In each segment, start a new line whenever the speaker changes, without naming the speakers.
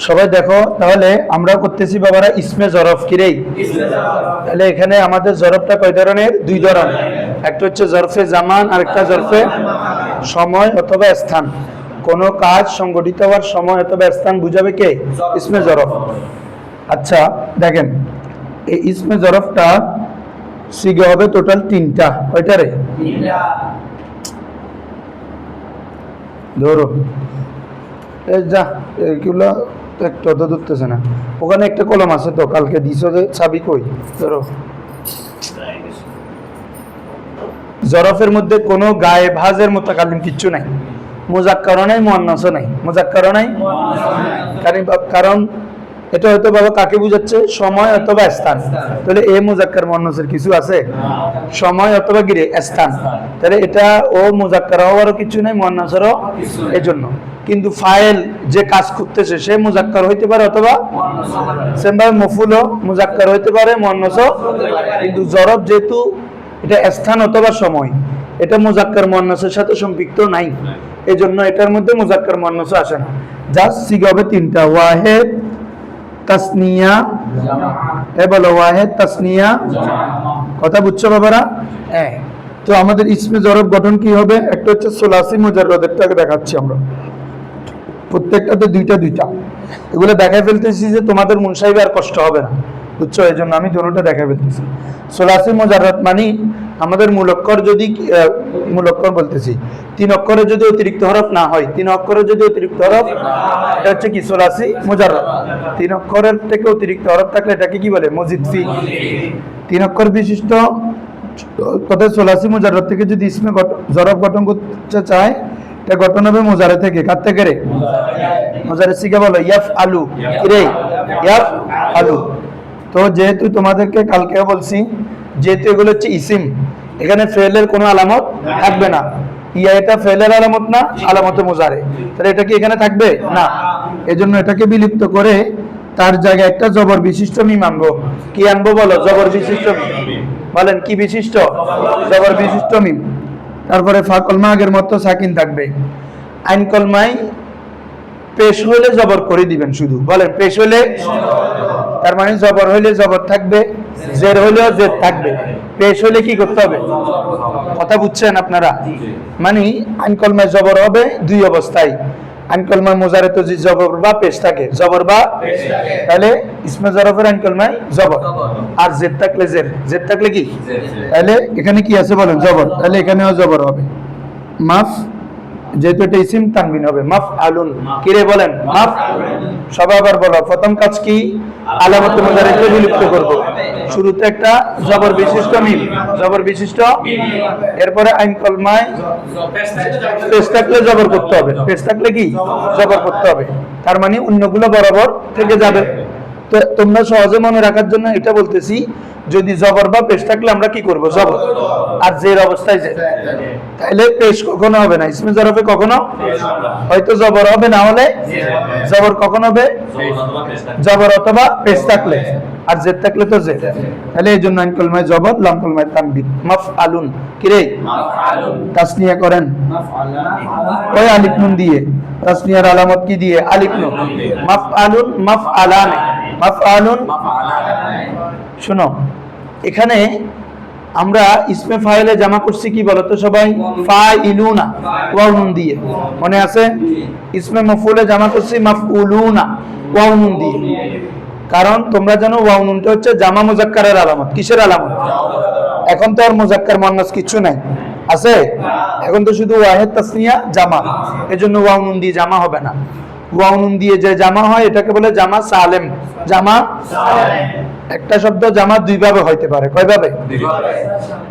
সবাই দেখো, তাহলে আমরা করতেছি বাবারা ইসমে জরফ কিরে। তাহলে এখানে আমাদের জরফটা কয় ধরনের? দুই ধরনের। একটা হচ্ছে জরফে জামান, আর একটা জরফে সময় অথবা স্থান। কোন কাজ সংগঠিত হওয়ার সময় অথবা স্থান বুঝাবে কে? ইসমে জরফ। আচ্ছা দেখেন, এই ইসমে জরফটা সিগে হবে টোটাল তিনটা। কয়টা রে? ধরো যা, এগুলো একটা তো ধরতেছে না। ওখানে একটা কলম আছে তো, কালকে দিছো যে, চাবি কই? ধরো। জরফের মধ্যে কোনো গায়ে ভাজের মুতাকাল্লিম কিচ্ছু নাই, মুজাক্কারও নাই, মুআন্নাসও নাই। মুজাক্কারও নাই, কারণ এটা হয়তো বাবা কাকে বুঝাচ্ছে? সময় অথবা স্থান। তাহলে এ মুজাক্কার মুআন্নাসের কিছু আছে? সময় অথবা গিরে স্থান। তাহলে এটা ও মুজাক্কার হওয়ারও কিছু নাই, মুআন্নাসেরও। এজন্য কিন্তু ফাইল যে কাজ করতেছে সে মুজাক্কার হইতে পারে অথবা সেমভাবে মফুলও মুজাক্কার হইতে পারে, মুআন্নাসও। কিন্তু জরফ যেহেতু এটা স্থান অথবা সময়, এটা মুজাক্কার মুআন্নাসের সাথে সম্পৃক্ত নাই, এজন্য এটার মধ্যে মুজাক্কার মুআন্নাস আসে না। জাস্ট সিগা হবে তিনটা, ওয়াহিদ, তাসনিয়া, এ বলো ওয়াহিদ, তাসনিয়া। কথা বুঝছো বাবারা? হ্যাঁ। তো আমাদের ইসমে জরফ গঠন কি হবে? একটা হচ্ছে সুলাসি মুজাররদেরটাকে দেখাচ্ছি আমরা, প্রত্যেকটাতে দুইটা দুইটা। এগুলো দেখাই ফেলতেছি যে তোমাদের মুনসাহিবে আর কষ্ট হবে না, বুঝছো? এই জন্য আমি দুটোটা দেখাই ফেলতেছি। সুলাসি মুজাররদ মানে আমাদের মূল অক্ষর যদি, মূল অক্ষর বলতেছি, তিন অক্ষরে যদি অতিরিক্ত হরফ না হয়, তিন অক্ষরে যদি অতিরিক্ত হরফ, এটা হচ্ছে কি? সুলাসি মুজাররদ। তিন অক্ষরের থেকে অতিরিক্ত হরফ থাকলে এটাকে কি বলে? মজিদ ফি। তিন অক্ষর বিশিষ্ট কথা সুলাসি মুজাররদ থেকে যদি ইসমে জরফ গঠন করতে চায়, এটা গঠন হবে মুজারে থেকে। কার থেকে রে? মুজারে সিগা বলো ইয়াফ আলু রে, ইয়াফ আলু। তো যেহেতু তোমাদেরকে কালকেও বলছি, যেহেতু এগুলো হচ্ছে ইসিম, এখানে ফেলের কোনো আলামত থাকবে না। ইয়া এটা ফেলের আলামত না, আলামতে মুজারে। তাহলে এটা কি এখানে থাকবে না? এজন্য এটাকে বিলুপ্ত করে তার জায়গায় একটা জবর বিশিষ্ট মিম আনবো। কি আনবো বলো? জবর বিশিষ্ট মিম। বলেন কি বিশিষ্ট? জবর বিশিষ্ট মিম। তারপরে ফা কলমা আগের মতো সাকিন থাকবে। আইন কলমায় পেশ হইলে জবর করে দিবেন শুধু। বলেন পেশ হইলে, তার মানে জবর হইলে জবর থাকবে, জের হইলেও জের থাকবে। পেশ হইলে কি করতে হবে? কথা বুঝছেন আপনারা? মানে আইন কলমায় জবর হবে দুই অবস্থায়। আইন কলমায় মুজারে তো জবর বা পেশ থাকে, জবর বা, তাহলে ইসমে জরফের আইন কলমায় জবর, আর জের থাকলে জের, জের থাকলে কি? তাহলে এখানে কি আছে বলেন? জবর। তাহলে এখানেও জবর হবে। মাফ, যেহেতু এটা ইসিম, তানবিন হবে মাফ আলুন। কিরে বলেন? মাফ। সবাই আবার বলো, প্রথম কাজ কি? আলামতে মুজারেকে বিলুপ্ত করব। শুরুতে একটা জবর বিশিষ্ট মিম, জবর বিশিষ্ট। এরপরে আইন কলমায় পেশ থাকলে জবর করতে হবে, পেশ থাকলে কি? জবর করতে হবে। তার মানে অন্যগুলো বরাবর থেকে যাবে। তো তোমরা সহজে মনে রাখার জন্য এটা বলতেছি, যদি জবর বা পেশ থাকলে আমরা কি করব? জবর। আর জের অবস্থায় জের, তাহলে পেশ কখনো হবে না ইসমে জরফে, কখনো হয়তো জবর হবে, না হলে জবর কখন হবে? জবর অথবা পেশ থাকলে, আর জের থাকলে তো জের। তাহলে এই জন্য আইন কলমায় জবর, লাম কলমায় তানবিন। মাফ আলুন। কিরে? তাসনিয়া করেন ওই আলিফ নুন দিয়ে। তাসনিয়ার আলামত কি দিয়ে? আলিফ নুন। মাফ আলুন, মাফ আলান, মাফ আলুন। শোনো, এখানে আমরা ইসমে ফাইলে জামা করছি কি বলতো সবাই? ফাইলুনা, ওয়াও নুন দিয়ে। মনে আছে? ইসমে মফউলে জামা করছি মাফউলুনা, ওয়াও নুন দিয়ে। কারণ তোমরা জানো ওয়াও নুনটা হচ্ছে জামা মুজাক্কারের আলামত। কিসের আলামত? এখন তো আর মুজাক্কার মুআন্নাস কিছু নাই, আছে? এখন তো শুধু ওয়াহিদ, তাসনিয়া, জামা। এজন্য ওয়াও নুন দিয়ে জামা হবে না। ওয়াও নুন দিয়ে যে জামা হয় এটাকে বলে জামা সালেম। জামা, একটা শব্দ জামা দুই ভাবে হইতে পারে। কয় ভাবে?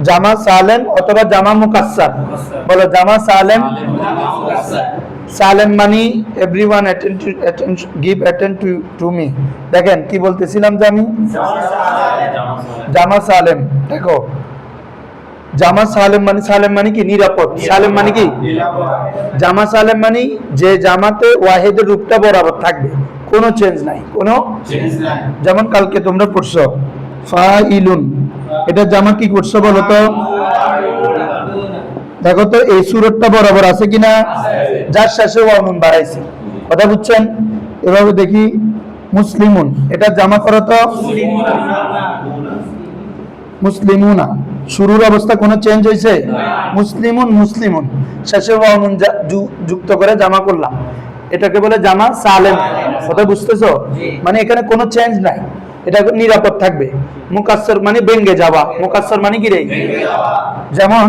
জামা সালেম অথবা জামা মুকাসসার। বলো জামা সালেম। সালেম মানে everyone give attend to me. দেখেন কি বলতেছিলাম যে আমি জামা সালেম। দেখো জামা সালেম মানে, সালেম মানে কি? নিরাপদ। সালেম মানে কি? জামা সালেম মানে যে জামাতে ওয়াহিদের রূপটা বরাবর থাকবে, কোনো চেঞ্জ নাই, কোনো চেঞ্জ নাই। যেমন কালকে তোমরা পড়ছো ফাইলুন, এটা জামা কি করছো বলো তো? দেখো তো এই সূরতটা বরাবর আছে কিনা? যার শেষে ওয়াও নুন বাড়াইছে। কথা বুঝছেন? এভাবে দেখি মুসলিমুন, এটা জামা করো তো মুসলিমুনা। শুরুর অবস্থা কোনো চেঞ্জ হয়েছে? মুসলিমুন মুসলিমুন, শেষে ওয়াও নুন যুক্ত করে জামা করলাম, এটাকে বলে জামা সালেম। কথা বুঝতেছো? মানে এখানে কোনো চেঞ্জ নাই, এটা নিরাপদ থাকবে। মুকাসসর মানে ভেঙে যাওয়া, মুকাসসর মানে কি রে? যেমন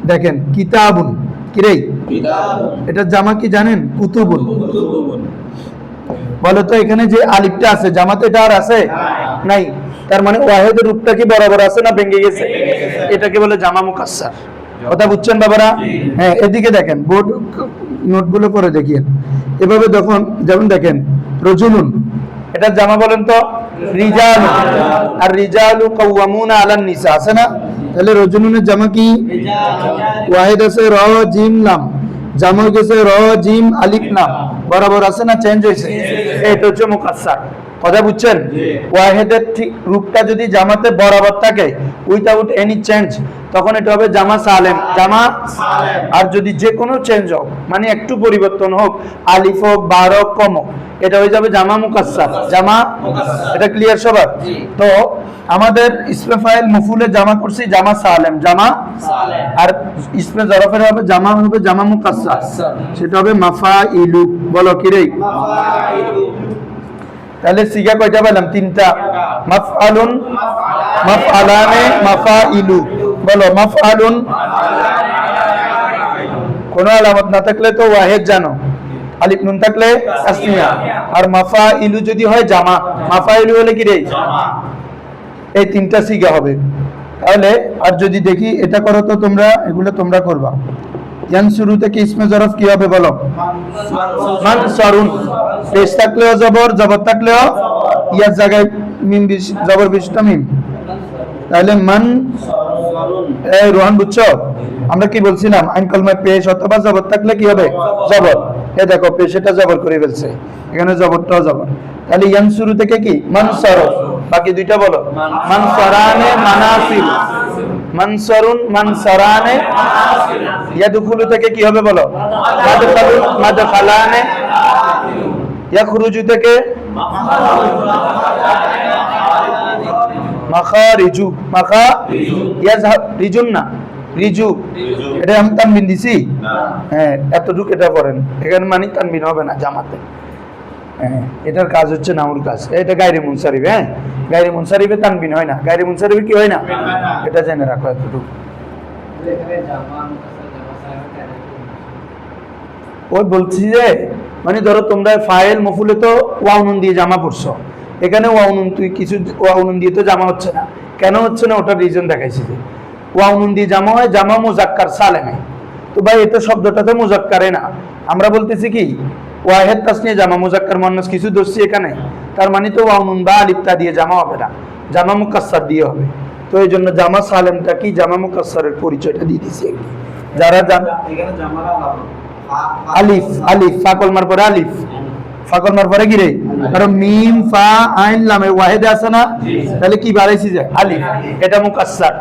দেখেন কিতাবুন, কি রে? এটা জামা কি জানেন? কুতুবুন। বলো তো এখানে যে আলিফটা আছে জামাতে এটা আর আছে নাই, তার মানে ওয়াহিদের রূপটা কি বরাবর আছে না ভেঙে গেছে? এটাকে বলে জামা মুকাসসার। কথা বুঝছেন বাবারা? হ্যাঁ, এদিকে দেখেন, বোর্ড নোটগুলো করে দেখিয়ে এভাবে যখন, যেমন দেখেন রজুলুন, এটা জামা বলেন তো রিজালু, আর রিজালু কাওয়ামুনা আলান নিসা, আছে না? তাহলে রজুলুনের জামা কি? ওয়াহিদ আছে র জিম লাম, জামা গেছে র জিম আলিফ লাম, বরাবর আছে না চেঞ্জ হয়েছে? এটা হচ্ছে মুকাসসার। কথা বুঝছেন? ওয়াহিদের ঠিক রূপটা যদি জামাতে বরাবর থাকে উইথাউট এনি চেঞ্জ, তখন এটা হবে জামা সালেম, জামা। আর যদি যে কোনো চেঞ্জ হোক, মানে একটু পরিবর্তন হোক, আলিফ হোক বার হোক কম হোক, এটা হয়ে যাবে জামা মুকাসসার, জামা। এটা ক্লিয়ার সবার? তো আমাদের ইসমে ফাইল মফুলে জামা করছি জামা সালেম, জামা। আর ইসমে জরফের হবে জামা, হবে জামা মুকাসসার, সেটা হবে মাফাইলু। বলো কি রে? তাহলে সিগা কয়টা পেলাম? তিনটা। মাফআলুন, মাফআলানে, মাফাইলু। বলো মাফআলুন, কোনো আলামত না থাকলে তো ওয়াহিদ জানো, আলিফ নুন থাকলে তাসনিয়া। আর মাফাইলু যদি হয় জামা, মাফাইলু হলে কি রে? এই তিনটা সিগা হবে। তাহলে আর যদি দেখি এটা করো তো তোমরা, এগুলো তোমরা করবা। ইয়ানসুরু থেকে ইসমে জরফ কি হবে বলো? মানসারুন। পেশ থাকলেও জবর, জবর থাকলেও ইয়ার জায়গায় মিম, জবর বিশিষ্ট মিম। তাহলে মান, এই রোহান বুঝছো আমরা কি বলছিলাম? আইন কলমায় পেশ অথবা জবর থাকলে কি হবে? জবর। এ দেখো পেশ এটা জবর করে ফেলছে, এখানে জবরটাও জবর। তাহলে ইয়ানসুরু থেকে কি? মানসার। বাকি দুইটা বলো। মানসারানে, মানাসিল। মানসারুন, মানসারানে। ইয়াদখুলু থেকে কি হবে বলো? মাদখালুন, মাদখালানে। ইয়াখরুজু থেকে মাখারিজু, ইয়াযহাব রিজুন না, রিজু। এটা আমি তানবিন দিছি? হ্যাঁ, এতটুকু এটা পড়েন, এখানে মানে তানবিন হবে না জামাতে। হ্যাঁ, এটার কাজ হচ্ছে নাউর কাজ। এটা গায়রে মুনসারিফ। হ্যাঁ, গায়রে মুনসারিফে তানবিন হয় না, গায়রে মুনসারিফে কি হয় না, এটা জেনে রাখো এতটুকু। ওই বলছি যে মানে ধরো তোমরা ফাইল মফুলে তো ওয়াও নুন দিয়ে জামা পড়ছো, এখানে ওয়াও নুন, তুই কিছু ওয়াও নুন দিয়ে তো জামা হচ্ছে না। কেন হচ্ছে না ওটার রিজন দেখাইছি যে ওয়াও নুন দিয়ে জামা হয় জামা মুজাক্কার সালেমে। তো ভাই এটা শব্দটা তো মুজাক্কারে না, আমরা বলতেছি কি ওয়াহিদ তাসনিয়া জামা মুজাক্কার মুয়ান্নাস কিছু ধরছি এখানে, তার মানে তো ওয়াও নুন বা আলিফটা দিয়ে জামা হবে না, জামা মুকাসসার দিয়ে হবে। তো এই জন্য জামা সালেমটা কি জামা মুকাসসারের পরিচয়টা দিয়ে দিছি। যারা আলিফ, আলিফ ফাকল মার পরে আলিফ, ফাকল মার পরে কি রে? কারণ মিম ফা আইন লামে ওয়াহিদে আছে না, তাহলে কি বাড়াইছি যে আলিফ, এটা মুকাসসার।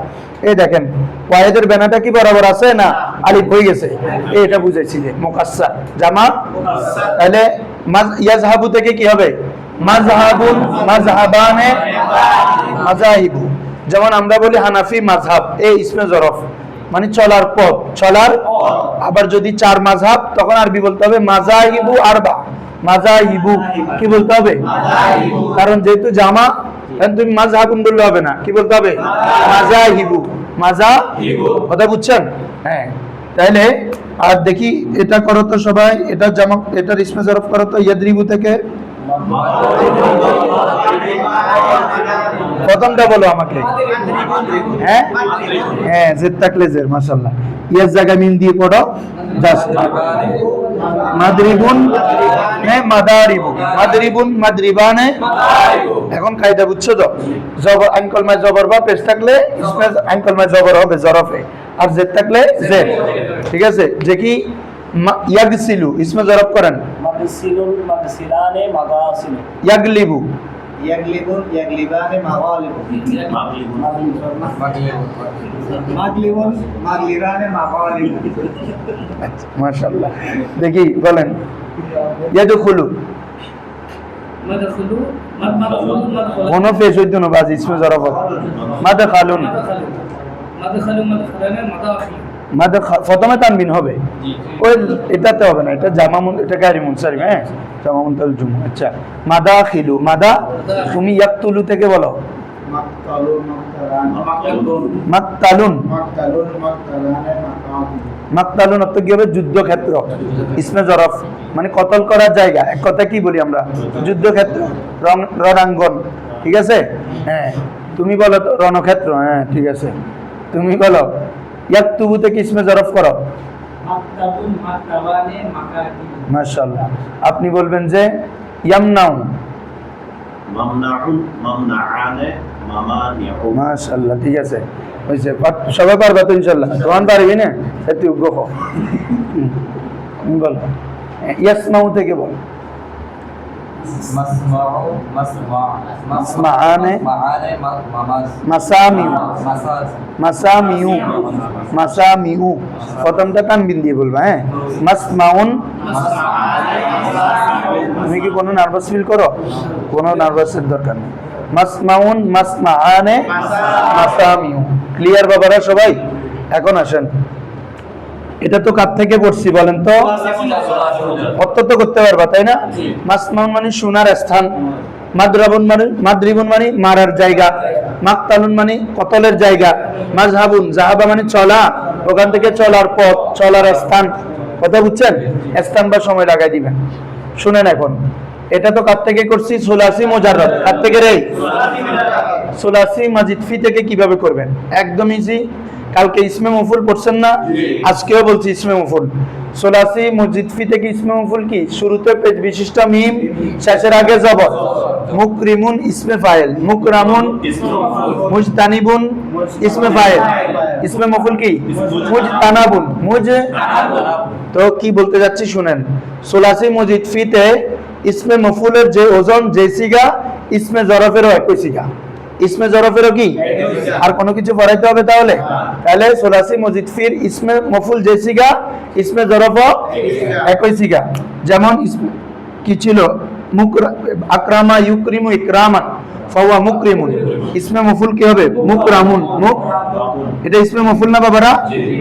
এই দেখেন ওয়াহিদের বেনাটা কি বরাবর আছে না, আলিফ হয়ে গেছে, এটা বুঝাইছি যে মুকাসসার জামা। তাহলে ইয়াযহাবু থেকে কি হবে? মাযহাবুন, মাযহাবানে, মাযাহিবু। যেমন আমরা বলি হানাফি মাযহাব, এই ইসমে জরফ মানে চলার পথ, চলার। আবার যদি চার মাযহাব তখন আরবি বলতে হবে মাযাহিবু আরবা, মাযাহিবু কি বলতে হবে? কারণ যেহেতু জামা, তুমি মাযহাবুন বললে হবে না, কি বলতে হবে? মাযাহিবু, মাযাহিবু। কথা বুঝছেন? হ্যাঁ, তাহলে আর দেখি এটা করো তো সবাই, এটা জামা, এটার ইসমে জরফ করো তো। ইয়াদরিবু থেকে প্রথমটা বলো আমাকে। হ্যাঁ হ্যাঁ, জেদ থাকলে জের, মাশাআল্লাহ। ইয়ার জায়গায় মিম দিয়ে পড়ো, জাস্ট মাদরিবুন নে মাদারিবু, মাদরিবুন মাদরিবানে। এখন কায়দা বুঝছো তো? জবর আইন কলমায় জবর বা পেশ থাকলে ইসমে আইন কলমায় জবর হবে জরফে, আর জেদ থাকলে জেদ। ঠিক আছে? যে কি ইয়াগসিলু ইসমে জরফ করেন,
মাগসিলুন, মাগসিলানে, মাগাসিলু।
ইয়াগলিবু,
ইয়াগলিবুন, ইয়াগলিবানে, মাগালিবু। মাগলিবুন, মাগলিবানে, মাগালিবু।
আচ্ছা, মাশাআল্লাহ। দেখি বলেন ইয়াদখুলু,
মাদখালু মাদখালু
কোনো পেশ হইতো না বাজ ইসমে জরফ মাদখালুন
মাদখালু মাদখালানে মাদাখিল
প্রথমে তানবিন হবে ওই এটাতে হবে না, এটা এটা গায়রে মুনসারিফ। হ্যাঁ, জামা মুনতাল জুম। আচ্ছা, মাদাখিলু মাদা তুমি ইয়াকতুলু থেকে বলো
মাকতালুন মাকতালান
মাকতালুন
মাকতালুন মাকতালানে মাকাতিল।
মাকতালুন অর্থ কি হবে? যুদ্ধক্ষেত্র। ইসমে জরফ মানে কতল করার জায়গা। এক কথা কি বলি আমরা? যুদ্ধক্ষেত্র, রণাঙ্গন। ঠিক আছে? হ্যাঁ, তুমি বলো তো রণক্ষেত্র। হ্যাঁ, ঠিক আছে, তুমি বলো ইয়াকতুবু থেকে ইসমে জরফ করো।
মাকতাবুন মাকতাবানে মাকাতিল।
মাশাআল্লাহ। আপনি বলবেন যে ইয়ামনাউ।
মামনাউন মামনাআনে মামানিউ।
মাশাআল্লাহ, ঠিক আছে, হইছে। সবাই পারবা তো ইনশাআল্লাহ? তোমার পারবি না? একটু গো বল। ইয়াসমাউ থেকে বল।
মাসমাউ মাসমা
মাসমাআনে
মাআনে
মাসামিউ
মাসাস
মাসামিউ মাসামিউ প্রথমটা তানবিন দিয়ে বলবা। হ্যাঁ, মাসমাউন। তুমি কি কোনো নার্ভাস ফিল করো? কোনো নার্ভাসের দরকার নেই। মাসমাউন মাসমাআনে মাসামিউ। ক্লিয়ার বাবারা সবাই? এখন আসেন, এটা তো কার থেকে পড়ছি বলেন তো? অর্থ তো করতে পারবা, তাই না? মাসমাউন মানে শোনার স্থান, মাদরিবুন মানে মারার জায়গা, মাকতালুন মানে কতলের জায়গা, মাজহাবুন জাহাবা মানে চলা, ওখান থেকে চলার পথ, চলার স্থান। কথা বুঝছেন? স্থান বা সময় লাগাই দিবেন। শুনেন এখন, এটা তো কার থেকে করছি? সুলাসি মুজাররদ। কার থেকে রে? সুলাসি মাজিদ ফি থেকে কিভাবে করবেন? একদম ইজি। কালকে ইসমে মফুল পড়ছেন না? আজকেও বলছি ইসমে মফুল। সুলাসি মজিদ ফি থেকে ইসমে মফুল কি? শুরুতে পেজ বিশিষ্ট মিম, শেষের আগে জবর। মুকরিমুন ইসমে ফাইল, মুকরামুন মুজতানিবুন ইসমে ফাইল, ইসমে মফুল কি? মুজতানাবুন। তো কি বলতে যাচ্ছি শুনেন। সুলাসি মজিদ ফিতে ইসমে মফুলের যে ওজন, যে সিগা, ইসমে জরফেরও একই সিগা। ইসমে জরফেরও কি? আর কোনো কিছু পড়াইতে হবে তাহলে? তাহলে সুলাসি মজিদ ফির ইসমে মফুল যে সিগা, ইসমে জরফও একই সিগা। যেমন কি ছিল? আকরামা ইউকরিমু ইকরামান ফাওয়া মুকরিমুন। ইসমে মফুল কি হবে? মুকরামুন। এটা ইসমে মফুল না বাবারা?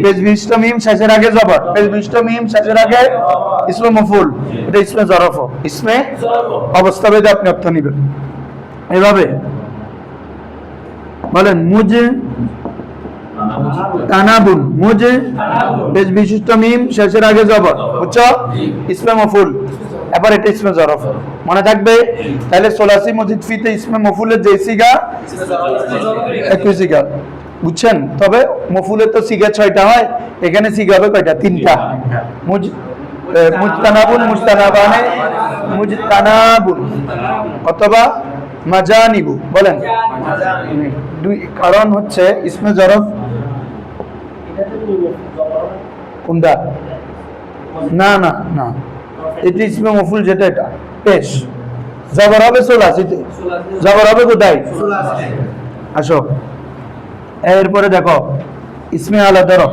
পেজ বিশিষ্ট মিম শেষের আগে জবর, পেজ বিশিষ্ট মিম শেষের আগে ইসমে মফুল। এটা ইসমে জরফ। ইসমে অবস্থা ভেদে আপনি অর্থ নেবেন এভাবে। বলেন মুজ তানাবুন। মুজ পেজ বিশিষ্ট মিম শেষের আগে জবর, বুঝছো? ইসমে মফুল। এবার এটা ইসমে জরফ, মনে থাকবে? তাহলে সুলাসি মজিদ ফিতে ইসমে মফুলের যে সিগা, একই সিগা। বুঝছেন? তবে মফুলের তো সিগা 6টা হয়, এখানে সিগা হবে কয়টা? 3টা। মুজতানাবুন, মুজতানাবানে, মুজতানাবুন অথবা মাজানিবু। বলেন দুই। কারণ হচ্ছে ইসমে জরফ কোনটা? না না না, এটা ইসমে মফুল যেটা, এটা পেশ। জবর হবে সুলাসিতে। জবর হবে কোথায়? আসো, এরপরে দেখো ইসমে আলা ধরো।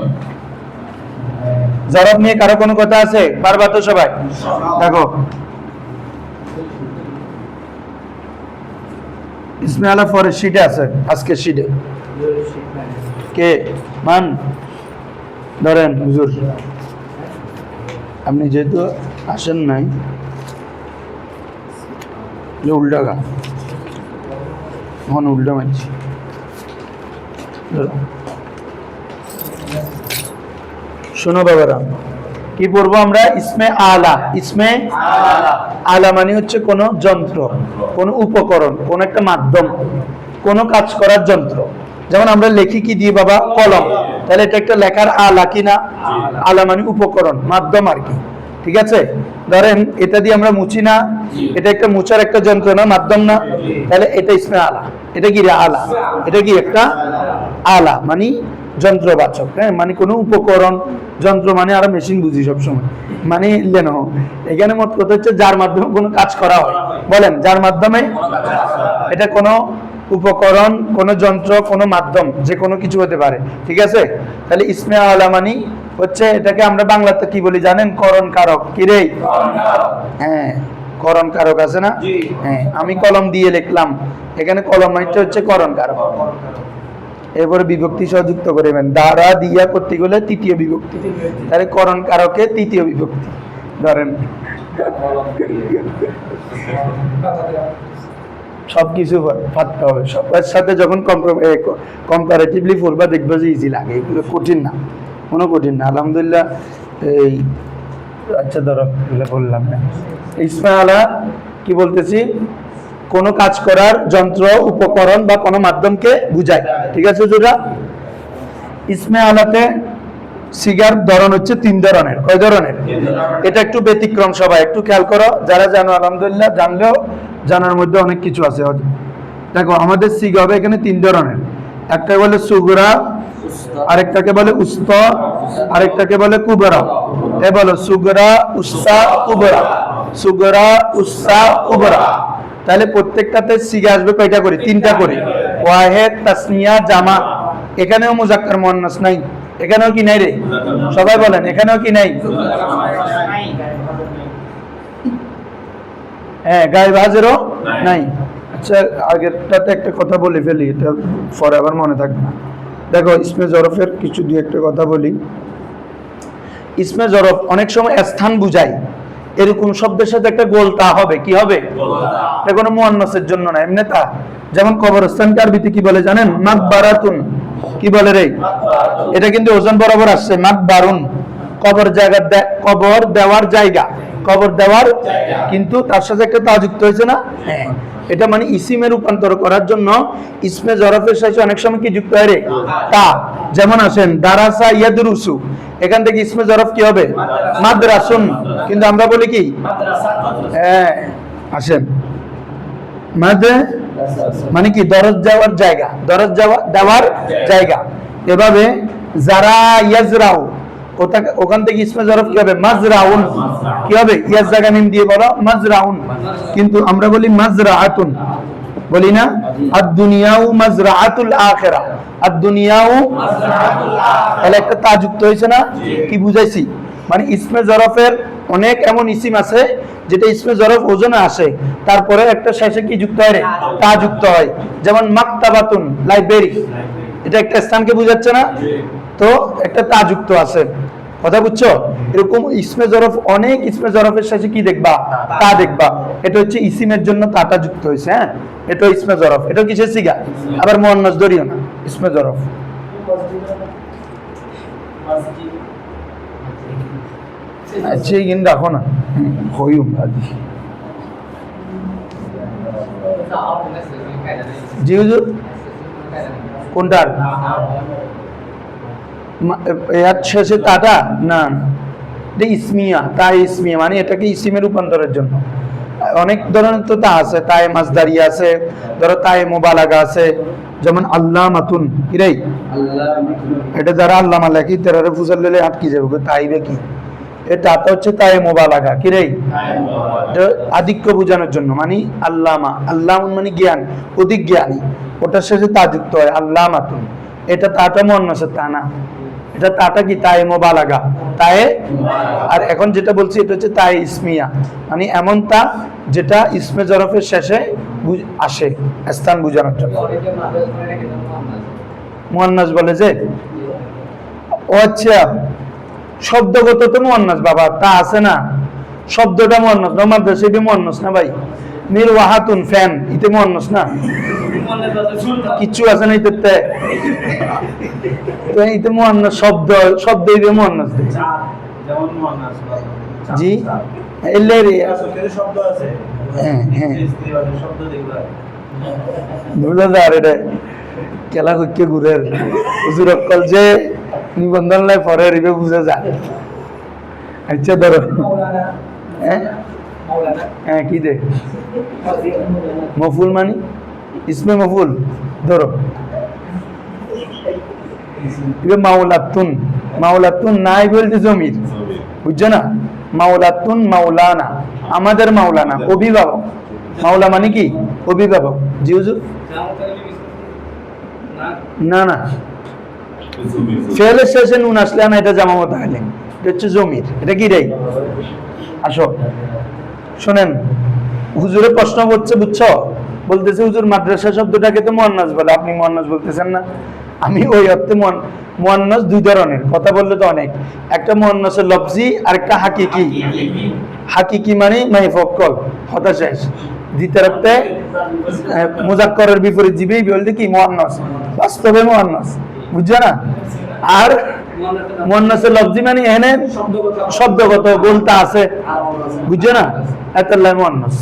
জরফ নিয়ে কারো কোনো কথা আছে? পারবা তো সবাই? দেখো ইসমে আলা পরের শিটে আছে, আজকে শিটে। কে মান ধরেন? হুজুর আপনি যেহেতু আসেন নাই, উল্টা গা এখন উল্টা মারছি। শোনো বাবারা, কি পড়বো আমরা? ইসমে আলা। ইসমে আলা মানে হচ্ছে কোন যন্ত্র, কোন উপকরণ, কোন একটা মাধ্যম, কোন কাজ করার যন্ত্র। যেমন আমরা লেখি কি দিয়ে বাবা? কলম। তাহলে এটা একটা লেখার আলা কিনা? আলা মানে উপকরণ, মাধ্যম আর কি। ঠিক আছে? ধরেন এটা দিয়ে আমরা মুছি না, এটা একটা মুছার একটা যন্ত্র না, মাধ্যম না? তাহলে এটা ইসমে আলা। এটা কি রে? আলা। এটা কি একটা আলা মানে যন্ত্রবাচক। হ্যাঁ, মানে কোনো উপকরণ। যন্ত্র মানে আরো মেশিন বুঝি সবসময়, মানে লেনো। এখানে মোট কথা হচ্ছে যার মাধ্যমে কোনো কাজ করা হয়। বলেন যার মাধ্যমে। এটা কোনো উপকরণ, কোনো যন্ত্র, কোনো মাধ্যম, যে কোনো কিছু হতে পারে। ঠিক আছে? তাহলে ইসমে আলা মানে হচ্ছে, এটাকে আমরা বাংলাতে কি বলি জানেন? করণ কারক। কি রে? হ্যাঁ, করণ কারক আছে না? হ্যাঁ, আমি কলম দিয়ে লিখলাম, এখানে কলম মাইটা হচ্ছে করণ কারক। এরপরে বিভক্তি সহ যুক্ত করবেন, দ্বারা দিয়া করতে গেলে তৃতীয় বিভক্তি, তাহলে করণ কারকে তৃতীয় বিভক্তি ধরেন। সবকিছু পারতে হবে, সবার সাথে যখন কম্পারেটিভলি পড়বা দেখবে যে ইজি লাগে, এগুলো কঠিন না, কোনো কঠিন না আলহামদুলিল্লাহ। এই আচ্ছা ধরো এগুলো বললাম না, ইসমে আলা কি বলতেছি, কোনো কাজ করার যন্ত্র, উপকরণ বা কোনো মাধ্যমকে বুঝায়, ঠিক আছে? যেটা ইসমে আলাতে সিগার ধরন হচ্ছে 3 ধরনের। কয় ধরনের? এটা একটু ব্যতিক্রম, সবাই একটু খেয়াল করো, যারা জানো আলহামদুলিল্লাহ, জানলেও জানার মধ্যে অনেক কিছু আছে। দেখো আমাদের সিগা হবে এখানে 3 ধরনের, একটা বলে সুগরা, আরেকটাকে বলে উস্ত, আরেকটাকে বলে কুবরা। এ বলো সুগরা, উস্তা, কুবরা, সুগরা, উস্তা, কুবরা। তাহলে প্রত্যেকটাতে সিগা আসবে কয়টা করে? 3টা করে, ওয়াহেদ, তাসনিয়া, জামা। এখানেও মুজাক্কার মুআন্নাস নাই, এখানেও কি নাই রে? সবাই বলেন, এখানেও কি নাই? হ্যাঁ, গায়েব হাজিরও নাই। আচ্ছা, আগেরটাতে একটা কথা বলে ফেলি, এটা পরে আবার মনে থাকবে না। দেখো ইসমে জরফের কিছু দুই একটা কথা বলি। ইসমে জরফ অনেক সময় স্থান বুঝায়, এরকম শব্দের সাথে একটা গোল তা হবে, কি হবে? এটা কোনো মুআন্নাসের জন্য না, এমনি তা। যেমন কবরস্থানকে আরবিতে কি বলে জানেন? মাকবারাতুন। কি বলে রে? এটা কিন্তু ওজন বরাবর আসছে, মাকবারুন, কবর জায়গা, কবর দেওয়ার জায়গা, কবর দেওয়ার, কিন্তু তার সাথে একটা তা যুক্ত হয়েছে না? হ্যাঁ, এটা মানে ইসিমে রূপান্তর করার জন্য ইসমে জরফের সাথে অনেক সময় কি যুক্ত হয় রে? তা। যেমন আসেন দারাসা ইয়াদরুসু, এখান থেকে ইসমে জরফ কি হবে? মাদ্রাসুন, কিন্তু আমরা বলি কি? হ্যাঁ, আসেন মাদ্রে মানে কি? দরজ যাওয়ার জায়গা, দরজ দেওয়ার জায়গা। এভাবে যারা ইয়াজরাউ, ওখান থেকে ইসমে জরফ কি হবে? মাজরাউন। কি হবে? ইয়াজ জায়গা মিম দিয়ে বলো মাজরাউন, কিন্তু আমরা বলি মাজরাআতুন, বলি না? আদ-দুনিয়াউ মাজরাআতুল আখিরাহ, আদ-দুনিয়াউ মাজরাআতুল আখিরাহ। তাহলে একটা তা যুক্ত হয়েছে না? কি বুঝাইছি? মানে ইসমে জরফের অনেক এমন ইসিম আছে যেটা ইসমে জরফ ওজনে আসে, তারপরে একটা শেষে কি যুক্ত হয় রে? তা যুক্ত হয়। যেমন মাকতাবাতুন, লাইব্রেরি, এটা একটা স্থানকে বুঝাচ্ছে না? তো একটা তা যুক্ত আছে, কথা বুঝছো? এরকম ইসমে জরফ, অনেক ইসমে জরফের শেষে কি দেখবা? তা দেখবা। এটা হচ্ছে ইসিমের জন্য তাটা যুক্ত হয়েছে। হ্যাঁ, এটা ইসমে জরফ, এটা কিসের সিগা? আবার মুআন্নাস ধরিও না, ইসমে জরফ। আচ্ছা কিন্তু রাখো না, হইম আদি। জি হুজুর, কোনটার? এর শেষে তাটা না, এটা ইসমিয়া, তাই ইসমিয়া মানে এটাকে ইসিমে রূপান্তরের জন্য। অনেক ধরনের তো তা আছে, তাই মাসদারিয়া আছে, ধরো তাই মুবালাগা আছে, যেমন আল্লামাতুন, কি রে? এটা যারা আল্লামা লেখি তারা ফুসাল্লে আটকে যাবে, তাইবে কি? এটা হচ্ছে তাই মুবালাগা, কি রে? আধিক্য বোঝানোর জন্য, মানে আল্লামা, আল্লামুন মানে জ্ঞান, অধিক জ্ঞানী, ওটার সাথে তা যুক্ত হয় আল্লামাতুন। এটা তাটা মুআন্নাসের তা না, এটা তাটা কি? তাই মুবালাগা, তাই। আর এখন যেটা বলছি এটা হচ্ছে তাই ইসমিয়া, মানে এমন তা যেটা ইসমে জরফের শেষে আসে স্থান বোঝানোর জন্য। মুআন্নাস বলে যে, ও আচ্ছা, শব্দগত তো মুআন্নাস বাবা, তা আছে না, শব্দটা মুআন্নাস না, মাদ্রাসা এটা মুআন্নাস না ভাই। মিরওয়াহাতুন, ফ্যান, এটা মুআন্নাস না, কিচ্ছু আছে না এটাতে। তো এটা মুআন্নাস শব্দ, শব্দ এটা মুআন্নাস
যেমন মুআন্নাস।
জি, এলের
শব্দ আছে।
হ্যাঁ হ্যাঁ,
স্ত্রীবাচক শব্দ যেগুলো
বুঝা যায় এটা খেলা করতে ঘুরে হুজুর অকল যে নিবন্ধন লাই পরে রিবে বুঝা যায়। আচ্ছা ধরো, হ্যাঁ হ্যাঁ, কি দে মফুল মানে ইসমে মফুল, ধরো মাওলাতুন, মাওলাতুন নাই বলতে জমির, বুঝছো না? মাওলাতুন মাওলানা, আমাদের মাওলানা, অভিভাবক। মাওলা মানে কি? অভিভাবক। জি হুজুর, না না, ফেলের শেষে নুন আসলে না, এটা জামা মুতাকাল্লিম, এটা হচ্ছে জমির। এটা কি রে? আসো শোনেন, হুজুরে প্রশ্ন করছে, বুঝছো? বলতেছে হুজুর মাদ্রাসা শব্দটাকে তো মুয়ান্নাস বলে, আপনি মুয়ান্নাস বলতেছেন না। আমি ওই অর্থে মুয়ান্নাস দুই ধরনের, কথা বললে তো অনেক। একটা মুয়ান্নাসের লফজি আর একটা হাকিকি। হাকিকি মানে মাইফক্কল, হতা শেষ। দ্বিতীয় অর্থে মুজাক্করের বিপরীত জীবী বলতে কি মুয়ান্নাস, বাস্তবে মুয়ান্নাস, বুঝছো না? আর মুয়ান্নাসের লফজি মানে এখানে শব্দগত বলতা আছে, বুঝছো না? এতাল্লাহ মুয়ান্নাস।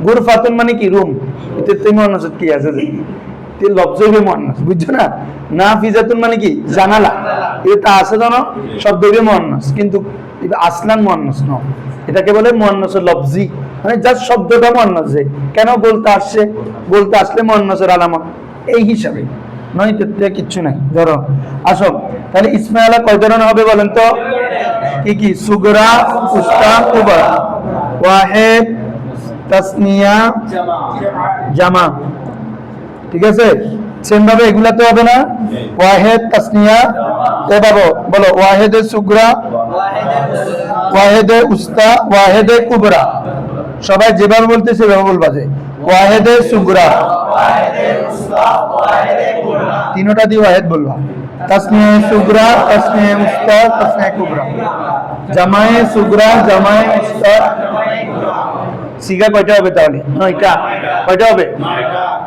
গুরফাতুন মানে কি রুম, এতে মুয়ান্নাস কি আছে যে তে লফজ হবে মুয়ান্নাস, বুঝছো না? নাফিজাতুন মানে কি জানালা, এটা আছে জানো, শব্দ হবে মুয়ান্নাস, কিন্তু এটা আসলান মুয়ান্নাস নয়। এটাকে বলে মুয়ান্নাসের লফজি, মানে জাস্ট শব্দটা মুয়ান্নাস। যে কেন বলতে আসছে, বলতে আসলে মুয়ান্নাসের আলামত এই হিসাবে নয়, এতে কিচ্ছু নাই। ধরো আসো, তাহলে ইসমে আলা কয় ধরনের হবে বলেন তো? কি কি? সুগরা, উস্তা, কুবরা, ওয়াহিদ, তাসনিয়া, জামা। ঠিক আছে, সেম ভাবে এগুলা তো হবে না? ওয়াহিদ, তাসনিয়া, এভাবে বলো ওয়াহিদে সুগরা, ওয়াহিদে উস্তা, ওয়াহিদে কুবরা। সবাই যেভাবে বলতে সেভাবে বলবা, যে ওয়াহিদে সুগরা, তিনটা দিয়ে ওয়াহিদ বলবা। তাসনিয়া সুগরা, তাসনিয়া উস্তা, তাসনিয়া কুবরা। জামায়ে সুগরা, জামায়ে উস্তা। সিগা কয়টা হবে তাহলে? 9টা। কয়টা হবে?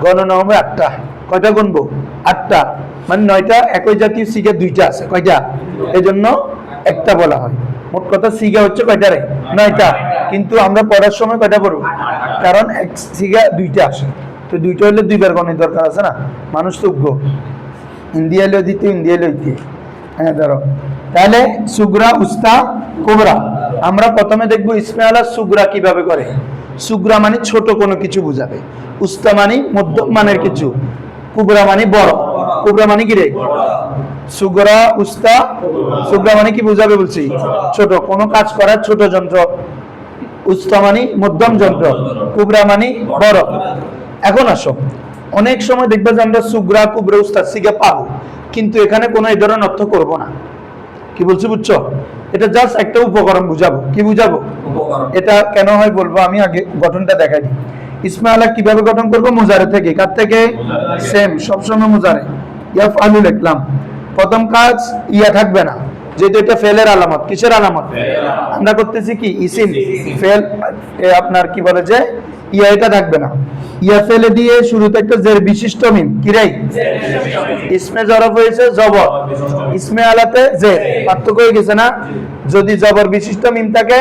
গণনা হবে 8টা। কয়টা গুনবো? 8টা, মানে 9টা। একই জাতীয় সিগা 2টা আছে, কয়টা? এই জন্য একটা বলা হয়। মোট কথা সিগা হচ্ছে কয়টা রে? 9টা। কিন্তু আমরা পড়ার সময় কয়টা পড়বো? কারণ এক সিগা 2টা আসে, তো 2টা হলে 2বার গণের দরকার আছে না, মানুষ তো উগ্র। ইন্ডিয়া এলো দিতে, ইন্ডিয়া এলো দিতে। হ্যাঁ ধরো, তাহলে সুগরা, উস্তা, কুবরা। আমরা প্রথমে দেখবো ইসমে আলা সুগরা কিভাবে করে। সুগরা মানে ছোট কোনো কিছু বুঝাবে, উস্তা মানে মধ্যম মানের কিছু, কুবরা মানে বড়। কুবরা মানে কি রে? সুগরা, উস্তা, সুগরা মানে কি বুঝাবে বলছি? ছোট, কোনো কাজ করার ছোট যন্ত্র। উস্তা মানে মধ্যম যন্ত্র, কুবরা মানে বড়। এখন আসো, অনেক সময় দেখবে যে আমরা সুগরা, কুবরা, উস্তা সিগা পাবো, কিন্তু এখানে কোনো এই ধরনের অর্থ করবো না। কি বলছি বুঝছো? এটা জাস্ট একটা উপকরণ বুঝাবো। কি বুঝাবো? এটা কেন হয় বলবো, আমি আগে গঠনটা দেখাই দিই। ইসমে আলা কিভাবে গঠন করবো? মুজারে থেকে। কার থেকে? সেম, সবসময় মুজারে। ইয়াফআলু লিখলাম, প্রথম কাজ ইয়া থাকবে না, যেহেতু এটা ফেলের আলামত। কিসের আলামত? আমরা করতেছি কি ইসিম, ফেল আপনার কি বলে যে ইয়া, এটা থাকবে না। ইয়া ফেলে দিয়ে শুরুতে একটা জের বিশিষ্ট মিম, কি রে? ইসমে জরফ হয়েছে জবর, ইসমে আলাতে জের। পার্থক্য হয়ে গেছে না? যদি জবর বিশিষ্ট মিম থাকে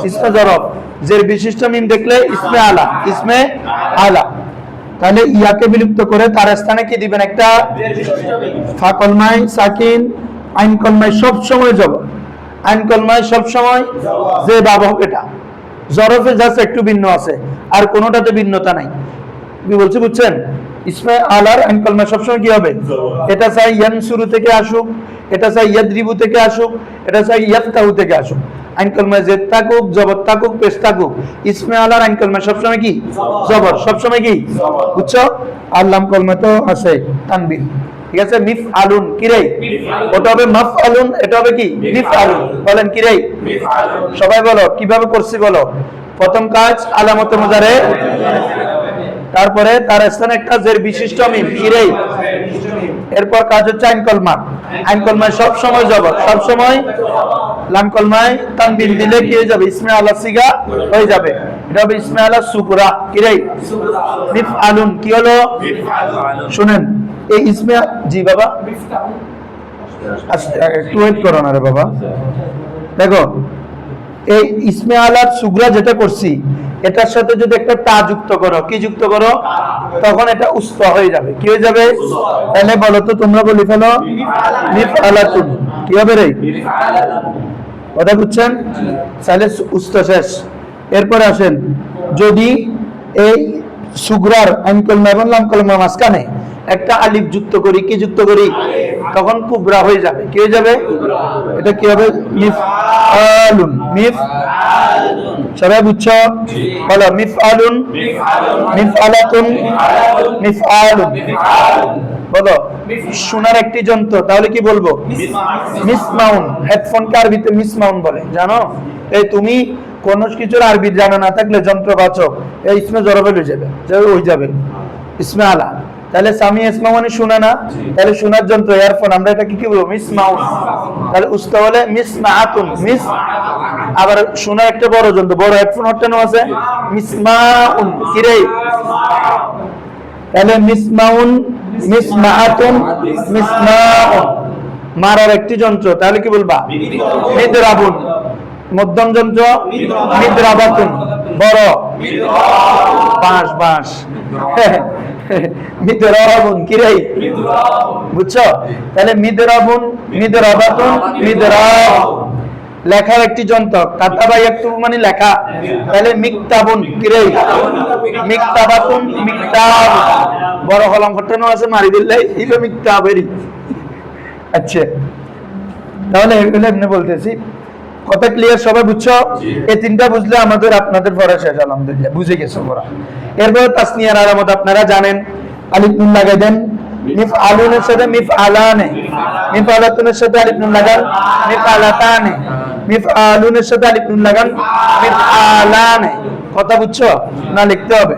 ইসমে জরফ, জের বিশিষ্ট মিম দেখলে ইসমে আলা, ইসমে আলা। তাহলে ইয়াকে বিলুপ্ত করে তার স্থানে কি দিবেন? একটা ফা কলমায় সাকিন, আইন কলমায় সব সময় জবর, আইন কলমায় সব সময় যে বাবক। এটা জরফে জাস্ট একটু ভিন্ন আছে, আর কোনোটাতে ভিন্নতা নাই। কি বলছি বুঝছেন? ইসমে আলার আইন কলমা সবসময় কি হবে? এটা চাই ইয়ানসুরু থেকে আসুক, এটা চাই ইয়াদরিবু থেকে আসুক, এটা চাই ইয়াফতাহু থেকে আসুক, আইন কলমা জেদ থাকুক, জবর থাকুক, পেশ থাকুক, ইসমে আলার আইন কলমা সবসময় কি? জবর। সবসময় কি? বুঝছো? আর লাম কলমা তো আছে তানবিন। ঠিক আছে, মিফ আলুন, কি রে? ওটা হবে মাফ আলুন, এটা হবে কি? মিফ আলুন। বলেন কি রে? সবাই বলো কিভাবে করছি বলো। প্রথম কাজ আলামতে মুজারে, তারপরে তার স্থানে একটা জের বিশিষ্ট মিম, কি রে? এরপর কাজ হচ্ছে আইন কলমা, আইন কলমায় সব সময় জবর, সব সময়। লাম কলমায় তানবিন দিলে কি হয়ে যাবে? ইসমে আলা সিগা হয়ে যাবে। এটা হবে ইসমে আলা সুকুরা, কি রে? মিফ আলুন। কি হলো? শুনেন, এই ইসমে, জি বাবা একটু ওয়েট করো না রে বাবা। দেখো, এই ইসমে আলার সুগরা যেটা করছি, এটার সাথে যদি একটা তা যুক্ত করো, কি যুক্ত করো? তখন এটা উস্তা হয়ে যাবে। কি হয়ে যাবে? তাহলে বলো তো, তোমরা বলি ফেলো মিফ আলাতুন। কি হবে রে? কথা বুঝছেন? তাহলে উস্তা শেষ। এরপরে আসেন, যদি এই সুগরার আইন কলমা এবং লাম কলমার মাঝখানে একটা আলিফ যুক্ত করি, কি যুক্ত করি? তখন কুবরা হয়ে যাবে। কি হয়ে যাবে? এটা কি হবে? মিফআলুন। সবাই বুঝছো? বলো মিফআলুন, মিফআলাতুন, মিফআলুন। বলো শোনার একটি যন্ত্র, তাহলে কি বলবো? মিসমাউন। হেডফোনকে আরবিতে মিসমাউন বলে, জানো? এই তুমি কোন কিছুর আরবি জানা না থাকলে যন্ত্রবাচক এই ইসমে জরবে হয়ে যাবে, হয়ে যাবে ইসমে আলা। তাহলে সামি ইসমা মানে শোনা না, তাহলে শোনার যন্ত্র ইয়ারফোন, আমরা এটা কি বলবো? মিসমাউন। তাহলে উস্তা বলে মিসমাআতুন, মিস। আবার শোনার একটা বড় যন্ত্র, বড় হেডফোন হটানো আছে, মিসমাউন। কি রে? তাহলে মিসমাউন, মিসমাআতুন, মিসমাউন। মারার একটি যন্ত্র, তাহলে কি বলবা? মিদরাবুন। মধ্যম যন্ত্র মিদরাবাতুন, বড় বাঁশ, বাঁশ। মিদরাবুন। কি রে? বুঝছো? তাহলে মিদরাবুন, মিদরাবাতুন, মিদরাব। লেখার একটি যন্ত্র, কাতাবা ইয়াকতুবু মানে লেখা, তাহলে মিকতাবুন। কি রে? মিকতাবাতুন, মিকতাব। বড় কলম ফটানো আছে, মারি দিলে ইলো মিকতাবেরি। আচ্ছা, তাহলে এগুলো এমনি বলতেছি, কথা ক্লিয়ার? সবাই বুঝছো? এই তিনটা বুঝলে আমাদের আপনাদের পড়া শেষ, আলহামদুলিল্লাহ বুঝে গেছো পড়া। এরপর তাসনিয়ার আলামত আপনারা জানেন, আলিফ নুন লাগাই দেন। মিফআলুনের সাথে মিফআলানে, মিফআলাতুনের সাথে আলিফ নুন লাগান, মিফআলাতানে। মিফআলুনের সাথে আলিফ নুন লাগান, মিফআলানে। কথা বুঝছো না? লিখতে হবে,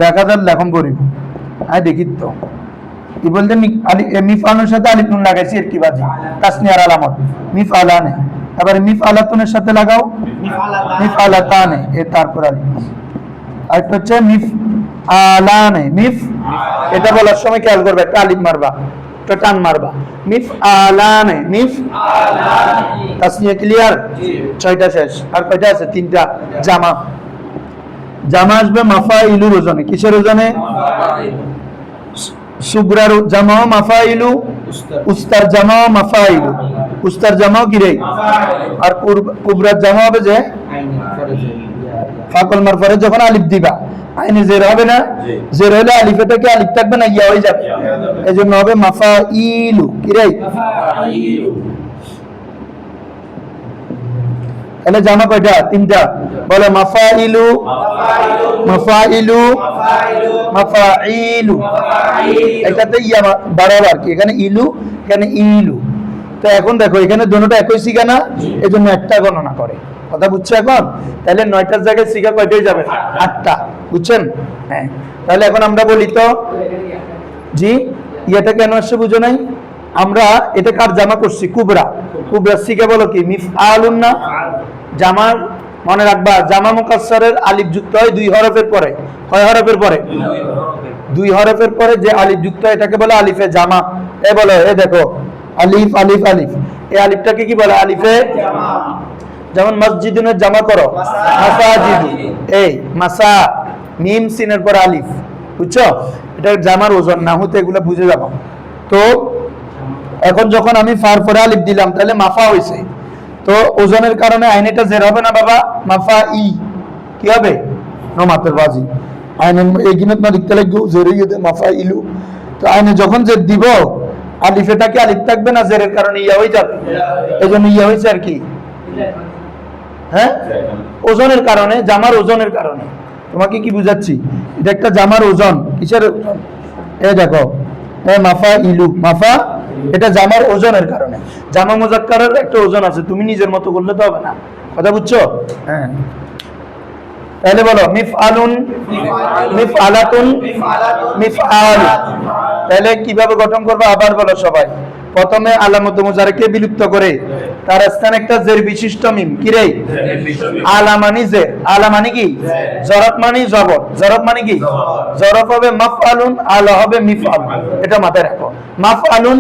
দেখা যাক লেখন করি। আয় দেখি তো কি বলতে, মিফআলুনের সাথে আলিফ নুন লাগাইছি এর কি বাজি? তাসনিয়ার আলামত মিফআলানে। এবারে মিফআলাতুনের সাথে লাগাও, মিফআলাতানে, এ তারপর আলিফ। আরেকটা হচ্ছে মিফআলানে, মিফ। এটা বলার সময় খেয়াল করবে, একটা আলিফ মারবা, একটা টান মারবা। মিফআলানে, মিফআলানে। তাসনিয়া ক্লিয়ার? 6টা শেষ। আর কয়টা আছে? 3টা। জামা, জামা আসবে মাফাইলুর ওজনে। কিসের ওজনে? সুগরার জামাও মাফাইলু, উস্তার জামাও মাফাইলু। উস্তার জামাও কি রে? আর কুবরার জামা হবে যে ফাকল মার পরে যখন আলিফ দিবা, আইনে জের হবে না? জের হলে আলিফে থেকে আলিফ থাকবে না, ইয়া হয়ে যাবে, এজন্য হবে মাফাইলু। কি রে? তাহলে জামা কয়টা? 3টা। বলে মাফাইলু, মাফাইলু, মাফাইলু। এটাতে ইয়া বাড়াবার কি, এখানে ইলু, এখানে ইলু। তো এখন দেখো এখানে দুটোটা একই সিগা না, এজন্য একটা গণনা করে। কথা বুঝছো এখন? তাহলে 9টার জায়গায় সিগা কয়টা হয়ে যাবে? 8টা। বুঝছেন? হ্যাঁ। তাহলে এখন আমরা বলি তো, জি ইয়েটা কেন আসছে বুঝো নাই? আমরা এটা কার জামা করছি? কুবরা। কুবরা সিগা বলো কি? মিফআলুন না? জামার মনে রাখবা, জামা মুকাসসারের আলিফ যুক্ত হয় 2 হরফের পরে। কয় হরফের পরে? 2 হরফের পরে যে আলিফ যুক্ত হয় এটাকে বলে আলিফে জামা। এ বলো, এ দেখো আলিফ, আলিফ, আলিফ। এই আলিফটাকে কি বলে? আলিফে জামা। যেমন মসজিদের জামা করো মাসাজিদ, এই মাসা, মিম সিনের পর আলিফ। বুঝছো? এটা জামার ওজন না হতে এগুলো বুঝে যাবো। তো এখন যখন আমি ফার পরে আলিফ দিলাম তাহলে মাফা হইছে, তো ওজনের কারণে আইনেটা জের হবে না বাবা? মাফা ই কি হবে? নমাতের বাজি। আইনে এই গিনত না লিখতে লাগবে জেরে ইয়ে মাফা ইলু। তো আইনে যখন জের দিব আলিফেটাকে আলিফ থাকবে না, জেরের কারণে ইয়া হয়ে যাবে, এজন্য ইয়া হইছে আর কি। হ্যাঁ, ওজনের কারণে, জামার ওজনের কারণে। তোমাকে কি বুঝাচ্ছি? এটা একটা জামার ওজন। কিসের ওজন? এই দেখো, মাফা ইলু, মাফা, এটা জামার ওজনের কারণে। জামা মুজাক্কারের একটা ওজন আছে, তুমি নিজের মতো করলে তো হবে না। কথা বুঝছো? হ্যাঁ। তাহলে বলো মিফআলুন, মিফআলাতুন, মিফআল। তাহলে কিভাবে গঠন করবে আবার বলো সবাই। প্রথমে আলামত মুজারকে বিলুপ্ত করে তার স্থানে একটা জের বিশিষ্ট মিম। কি রে? আলামানি জের। আলামানি কি? জরফ মানে জবর। জরফ মানে কি? জরফ হবে মাফআলুন, আলা হবে মিফআল। এটা মাথায় রাখো, মাফআলুন,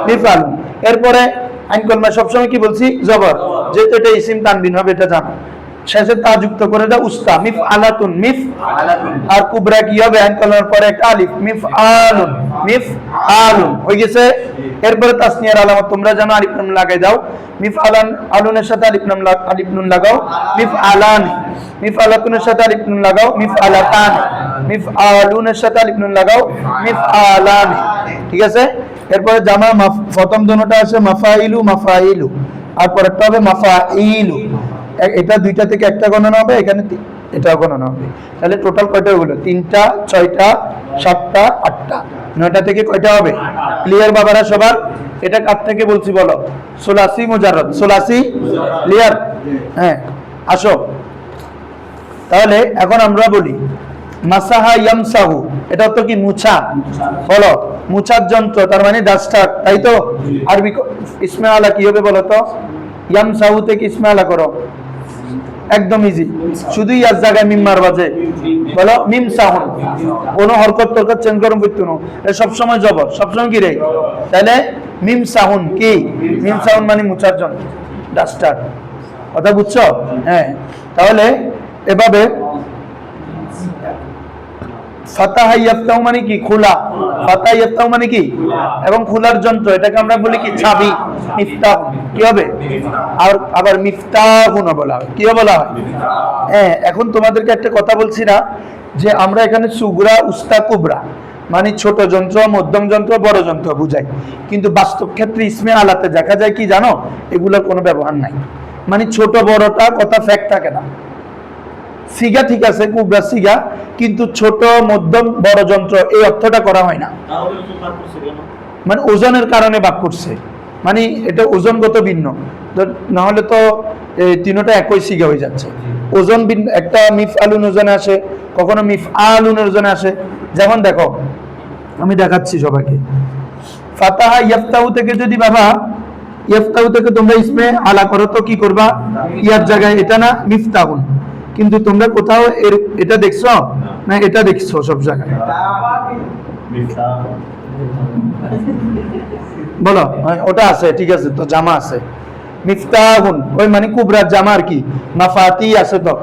মিফআলুন। এরপরে আইন কলমা সবসময় কি বলছি? জবর, যেহেতু এটা ইসিম তানবিন হবে এটা জানো। শেষে তা যুক্ত করে দাও উস্তা, মিফআলাতুন, মিফআলাতুন। আর কুবরা কি হবে? আইন কলমার পরে একটা আলিফ, মিফআলুন, মিফআলুন হয়ে গেছে। এরপরে তাসনিয়ার আলামত তোমরা জানো, আলিফ নুন লাগাই দাও। মিফআলান, আলুনের সাথে আলিফ নুন লাগাও, মিফআলান। মিফআলাতুনের সাথে আলিফ নুন লাগাও, মিফআলাতান। মিফআলুনের সাথে আলিফ নুন লাগাও, মিফআলান। ঠিক আছে? এরপরে জামা প্রথম দুটোটা আছে মাফাইলু, মাফাইলু, আর পরেরটা হবে মাফাইলু। এটা 2টা থেকে একটা গণনা হবে, এখানে এটা গণনা হবে। তাহলে টোটাল কয়টা হলো? 3টা, 6টা, 7টা, 8টা। 9টা থেকে কয়টা হবে? ক্লিয়ার বাবারা সবার? এটা কার থেকে বলছি বলো? সুলাসি মুজাররদ। সুলাসি ক্লিয়ার? হ্যাঁ, আসো তাহলে এখন আমরা বলি মাসাহা ইয়ামসাহু, এটা তো কি মুছা, বলো মুছার যন্ত্র, তার মানে ডাস্টার, তাই তো? আরবি ইসমে আলা কি হবে বলো তো? ইয়ামসাহু থেকে ইসমে আলা করো, একদম ইজি, শুধু ইয়ার জায়গায় মিম মারবা যে, বলো মিম সাহুন, কোনো হরকত তরকত চেঞ্জ করুন করতে নো, এটা সবসময় জবর, সবসময় কি রে? তাহলে মিম সাহুন কি? মিম সাহুন মানে মুছার যন্ত্র, ডাস্টার, কথা বুঝছো? হ্যাঁ, তাহলে এভাবে ফাতাহা ইয়াফতাহু মানে কি? খোলা, ফাতাহা ইয়াফতাহু মানে কি? এবং খোলার যন্ত্র, এটাকে আমরা বলি কি? চাবি, মিফতাহ, কি হবে? আর আবার মিফতাহুন বলা হয়, কি বলা হয়? হ্যাঁ, এখন তোমাদেরকে একটা কথা বলছি না যে আমরা এখানে সুগরা উস্তা কুবরা মানে ছোট যন্ত্র, মধ্যম যন্ত্র, বড় যন্ত্র বুঝাই, কিন্তু বাস্তব ক্ষেত্রে ইসমে আলাতে দেখা যায় কি জানো? এগুলোর কোনো ব্যবহার নাই, মানে ছোট বড়টা কথা ফ্যাক্ট থাকে না। সিগা ঠিক আছে, কুবরা সিগা, কিন্তু ছোট মধ্যম বড় যন্ত্র এই অর্থটা করা হয় না, মানে ওজনের কারণে ভাগ করছে, মানে এটা ওজনগত ভিন্ন, না হলে তো তিনটা একই সিগা হয়ে যাচ্ছে। ওজন ভিন্ন, একটা মিফ আলুন ওজনে আসে, কখনো মিফ আলুন ওজনে আসে। যেমন দেখো, আমি দেখাচ্ছি সবাইকে, ফাতাহা ইয়াফতাহু থেকে যদি বাবা ইয়াফতাহু থেকে তোমরা ইসমে আলা করো তো কি করবা? ইয়ার জায়গায় এটা না মিফতাহুন, কিন্তু তোমরা কোথাও এটা দেখছো না? এটা দেখছো সব জায়গায়, বলো ওটা আছে, ঠিক আছে তো, জামা আছে মিফতাহুন, ওই মানে কুবরার জামা আর কি, মাফাতি আছে তো,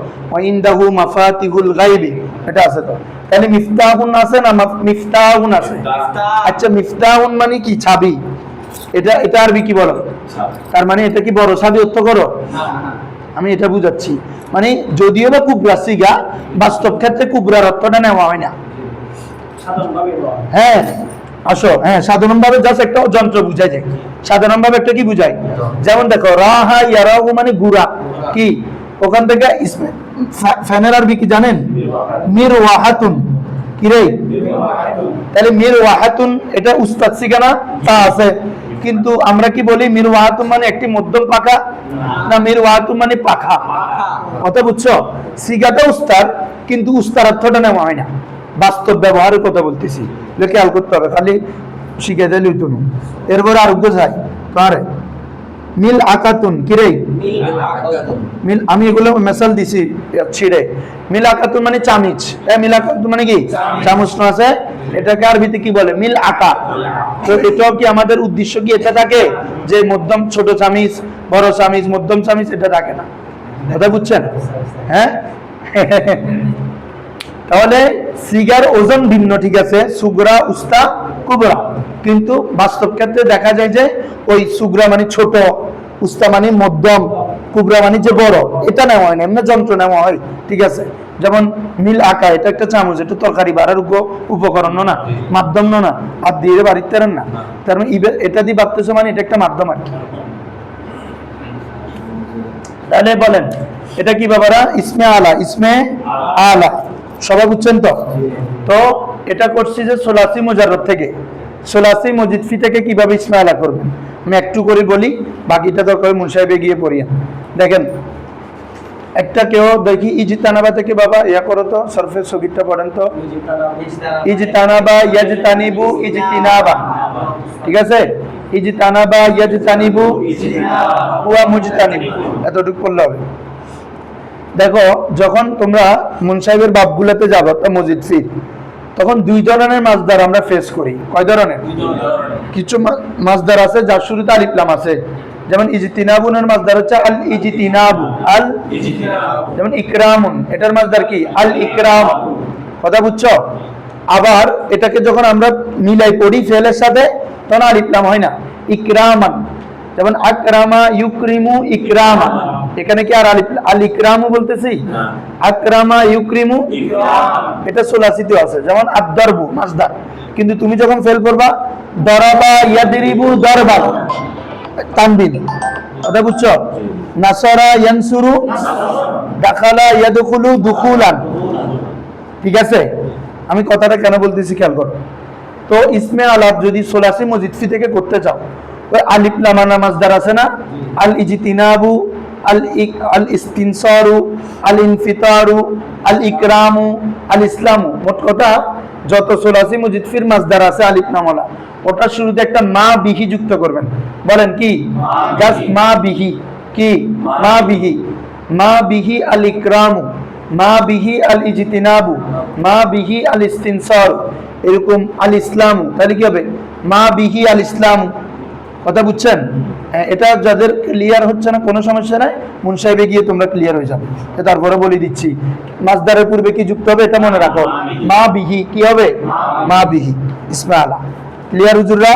ইনদাহু মাফাতিহুল গায়বি, এটা আছে তো, তাহলে মিফতাহুন আছে না মিফতাহুন আছে? আচ্ছা, মিফতাহুন মানে কি? চাবি, এটা আরবি কি বলো? তার মানে এটা কি বড় চাবি অর্থ করো? আমি এটা বুঝাচ্ছি, মানে যদিও বা কুবরা সিগা, বাস্তব ক্ষেত্রে কুবরার অর্থটা নেওয়া হয় না। হ্যাঁ আসো, হ্যাঁ সাধারণ ভাবে জাস্ট একটা যন্ত্র বুঝাই যায়, সাধারণ ভাবে একটা কি বুঝাই? যেমন দেখো রাহা ইয়ারাহু মানে গুরা, কি? ওখান থেকে ফ্যানের আরবি কি জানেন? মিরওয়াহাতুন, কি রে? তাহলে মিরওয়াহাতুন এটা উস্তাদ সিগা না? তা আছে, কিন্তু আমরা কি বলি? মিরওয়াহাতুন মানে একটি মধ্যম পাখা, না মিরওয়াহাতুন মানে পাখা, কথা বুঝছো? সিগাটা উস্তাদ, কিন্তু উস্তার অর্থটা নেওয়া হয় না, বাস্তব ব্যবহারের কথা বলতেছি, খেয়াল করতে হবে, খালি শিখে দিলেই তো না। এরপর আরোগ্য চাই কারে মিল আকাতুন, কি রে? মিল, আমি এগুলো মেসাল দিছি ছিড়ে। মিল আকাতুন মানে চামিচ, মিল আকাতুন মানে কি? চামচ না আছে, এটাকে আরবিতে কি বলে? মিল আকা। তো এটাও কি আমাদের উদ্দেশ্য কি এটা থাকে যে মধ্যম, ছোট চামিচ, বড় চামিচ, মধ্যম চামিচ, এটা থাকে না, কথা বুঝছেন? হ্যাঁ, তাহলে সিগার ওজন ভিন্ন, ঠিক আছে, সুগরা উস্তা কুবরা, কিন্তু বাস্তব ক্ষেত্রে দেখা যায় যে ওই সুগরা মানে ছোট, উস্তা মানে মধ্যম, কুবরা মানে যে বড়, এটা নেওয়া হয় না, এমনি যন্ত্র নেওয়া হয়, ঠিক আছে? যেমন মিল আকা, এটা একটা চামচ, এটা তরকারি বাড়ার উপকরণ না, মাধ্যম না, হাত দিয়ে বাড়িতে না, তার মানে এটা দিয়ে বাড়তেছে, মানে এটা একটা মাধ্যম আর কি। তাহলে বলেন এটা কি বাবারা? ইসমে আলা, ইসমে আলা, সবাই বুঝছেন তো? তো এটা করছি যে সোলাসি মুজাররদ থেকে, সোলাসি মজিদফি থেকে কিভাবে ইসমে আলা করবেন আমি একটু করে বলি, বাকিটা দরকার মুনসাহিবে গিয়ে পড়িয়ে। দেখেন, একটা কেউ দেখি ইজতানাবা থেকে বাবা ইয়া করো তো, সরফে সগীরটা পড়েন তো, ইজতানাবা ইয়াজতানিবু ইজতিনাবা, ঠিক আছে? ইজতানাবা ইয়াজতানিবু ওয়া মুজতানিবু, এতটুকু করলে হবে। দেখো, যখন তোমরা মুনসাহিবের বাবগুলোতে যাবো তা মজিদ ফি, তখন দুই ধরনের মাসদার আমরা ফেস করি। কয় ধরনের? কিছু মাসদার আছে যার শুরুতে আলিফ লাম আছে, যেমন ইজতিনাবুনের মাসদার হচ্ছে আল ইজতিনাবু, আল যেমন ইকরামুন, এটার মাসদার কি? আল ইকরাম, কথা বুঝছো? আবার এটাকে যখন আমরা মিলাই পড়ি ফেলের সাথে, তখন আলিফ লাম হয় না, ইকরামান, যেমন আকরামা ইউকরিমু ইকরামা, এখানে কি আর আল ইকরামু বলতেছি? আকরামা ইউকরিমু, এটা সুলাসিতে আছে, যেমন আদ-দারবু মাসদার, কিন্তু তুমি যখন ফেল করবা দারাবা ইয়াদরিবু দারবান, তানবিন, কথা বুঝছো? নাসারা ইয়ানসুরু, দাখালা ইয়াদখুলু দুখুলান, ঠিক আছে? আমি কথাটা কেন বলতেছি খেয়াল করো, তো ইসমে আলা যদি সোলাসি মজিদ ফি থেকে করতে চাও, ওই আলিফ লামানা মাসদার আছে না, আল ইজতিনাবু, আল ইস্তিনসারু, আল ইনফিতারু, আল ইকরামু, আল ইসলামু, মোট কথা যত সোলাসি মজিদ ফির মাসদার আছে আলিফ নামওয়ালা, ওটা শুরুতে একটা মা বিহি যুক্ত করবেন। বলেন কি? জাস্ট মা বিহি। কি? মা বিহি। মা বিহি আল ইকরামু, মা বিহি আল ইজতিনাবু, মা বিহি আল ইস্তিনসার, এরকম আল ইসলামু, তাহলে কি হবে? মা বিহি আল ইসলামু। কথা বুঝছেন? এটা যাদের ক্লিয়ার হচ্ছে না কোনো সমস্যা নাই, মুন সাহেবে গিয়ে তোমরা ক্লিয়ার হয়ে যাবে। তারপরে বলে দিচ্ছি মাসদারের পূর্বে কি যুক্ত হবে এটা মনে রাখো, মা বিহি। কি হবে? মা বিহি ইসমে আলা। ক্লিয়ার হুজুররা?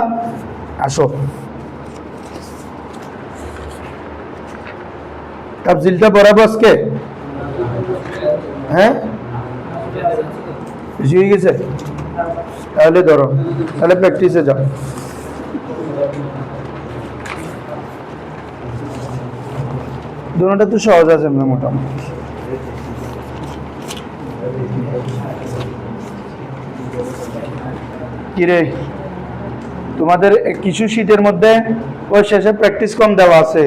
আসো তাফজিলটা পড়াবো আজকে। হ্যাঁ বুঝে গেছে? তাহলে ধরো, তাহলে প্র্যাকটিসে যাও। দুটোটা তো সহজ আছে মোটামুটি। কিরে তোমাদের কিছু শীতের মধ্যে ওই শেষে প্র্যাকটিস কম দেওয়া আছে,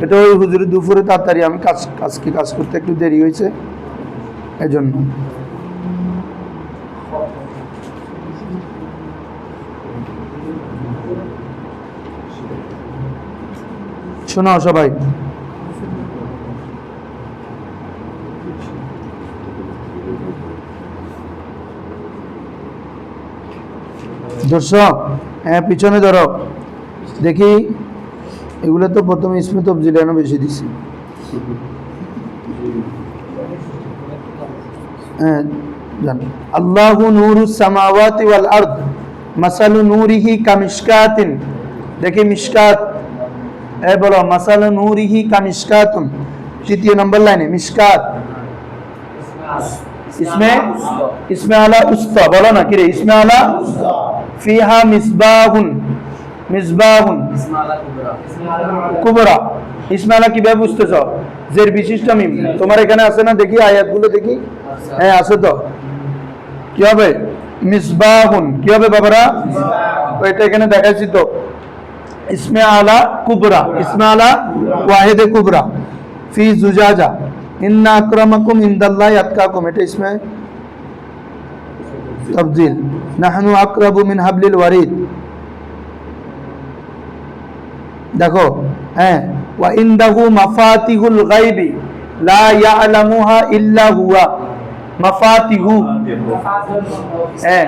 এটা ওই হুজুরের দুপুরে তাড়াতাড়ি আমি কাজ করতে একটু দেরি হয়েছে এজন্য। শোনো সবাই, দর্শক হ্যাঁ পিছনে ধরো দেখি, এগুলো তো প্রথমে ইসমে তফজিল এনে বেশি দিছি। হ্যাঁ জান, আল্লাহু নূরুস সামাওয়াতি ওয়াল আরদ মাসালু নূরিহি কামিশকাতিন। দেখি মিশকাত, বলো মাসালু নূরিহি কামিশকাতুন, তৃতীয় নম্বর লাইনে মিশকাত। ইসমে আলা উস্তা, বলো না কিরে? ইসমে আলা ফিহা মিসবাহুন, মিসবাহুন কুবরা। ইসমে আলা কিভাবে বুঝতেছ? জের বিশিষ্ট মিম তোমার এখানে আছে না? দেখি আয়াতগুলো দেখি। হ্যাঁ আছে তো। কি হবে? মিসবাহুন। কি হবে বাবারা? এটা এখানে দেখাচ্ছি তো, ইসমে আলা কুবরা, ইসমে আলা ওয়াহিদে কুবরা ফি জুজাজা, ইন্না আকরামাকুম ইনদাল্লাহি আতকাকুম, এটা ইসমে তফজিল। নাহনু আকরাবু মিন হাবলিল ওয়ারিদ। দেখো হ্যাঁ, ওয়া ইনদাহু মাফাতিহুল গায়বি লা ইয়ালামুহা ইল্লা হুয়া। মাফাতিহু হ্যাঁ